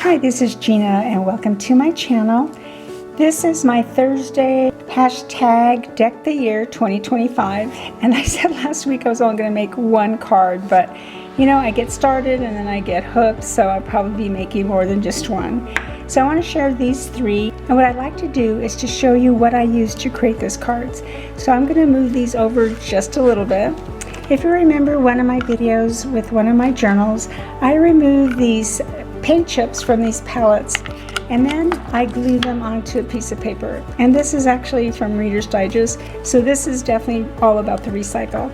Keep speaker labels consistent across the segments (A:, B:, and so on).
A: Hi, this is Gina and welcome to my channel. This is my Thursday hashtag Deck the Year 2025, and I said last week I was only going to make one card, but you know, I get started and then I get hooked, so I'll probably be making more than just one. So I want to share these three, and what I'd like to do is to show you what I used to create these cards. So I'm going to move these over just a little bit. If you remember one of my videos with one of my journals, I removed these paint chips from these palettes and then I glue them onto a piece of paper. And this is actually from Reader's Digest, so this is definitely all about the recycle.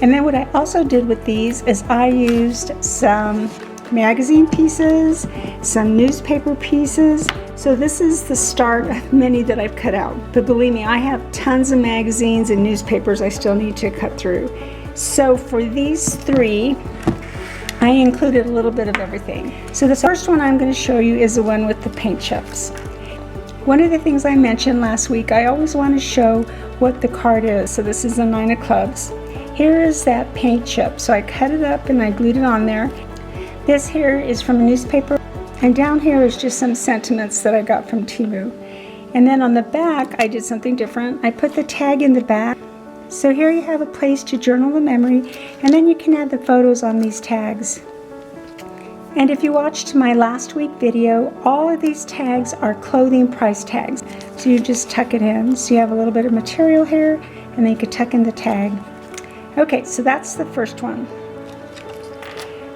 A: And then what I also did with these is I used some magazine pieces, some newspaper pieces. So this is the start of many that I've cut out. But believe me, I have tons of magazines and newspapers I still need to cut through. So for these three, I included a little bit of everything. So the first one I'm going to show you is the one with the paint chips. One of the things I mentioned last week, I always want to show what the card is. So this is the 9 of clubs. Here is that paint chip. So I cut it up and I glued it on there. This here is from a newspaper, and down here is just some sentiments that I got from Temu. And then on the back, I did something different. I put the tag in the back. So here you have a place to journal the memory, and then you can add the photos on these tags. And if you watched my last week video, all of these tags are clothing price tags. So you just tuck it in. So you have a little bit of material here, and then you can tuck in the tag. Okay, so that's the first one.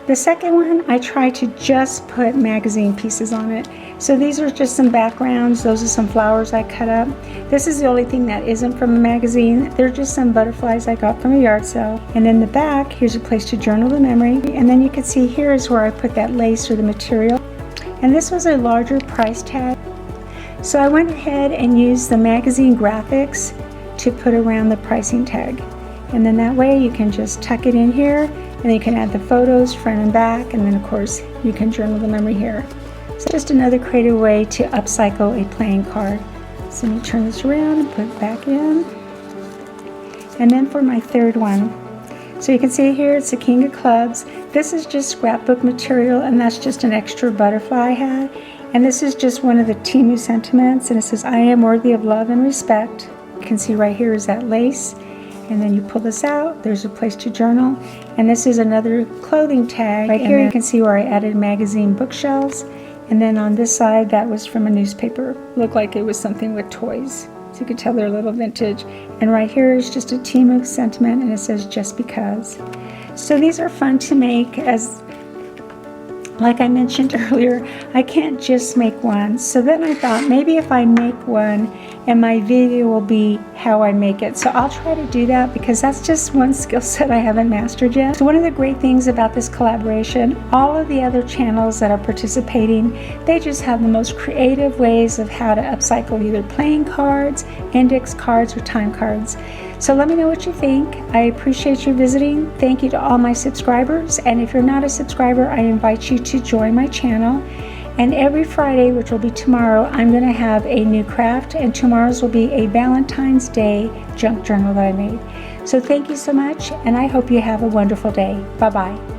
A: The second one, I try to just put magazine pieces on it. So these are just some backgrounds. Those are some flowers I cut up. This is the only thing that isn't from a magazine. They're just some butterflies I got from a yard sale. And in the back, here's a place to journal the memory. And then you can see here is where I put that lace or the material. And this was a larger price tag. So I went ahead and used the magazine graphics to put around the pricing tag. And then that way you can just tuck it in here, and you can add the photos front and back, and then of course you can journal the memory here. So just another creative way to upcycle a playing card. So let me turn this around and put it back in. And then for my third one, so you can see here it's the King of Clubs. This is just scrapbook material, and that's just an extra butterfly I had. And this is just one of the Temu sentiments, and it says, "I am worthy of love and respect." You can see right here is that lace. And then you pull this out, there's a place to journal. And this is another clothing tag. Right here you can see where I added magazine bookshelves. And then on this side, that was from a newspaper. Looked like it was something with toys. So you can tell they're a little vintage. And right here is just a Temu sentiment, and it says, "Just because." So these are fun to make, as like I mentioned earlier, I can't just make one. So then I thought maybe if I make one, and my video will be how I make it. So I'll try to do that because that's just one skill set I haven't mastered yet. So one of the great things about this collaboration, all of the other channels that are participating, they just have the most creative ways of how to upcycle either playing cards, index cards, or time cards. So let me know what you think. I appreciate you visiting. Thank you to all my subscribers. And if you're not a subscriber, I invite you to join my channel. And every Friday, which will be tomorrow, I'm going to have a new craft, and tomorrow's will be a Valentine's Day junk journal that I made. So thank you so much, and I hope you have a wonderful day. Bye-bye.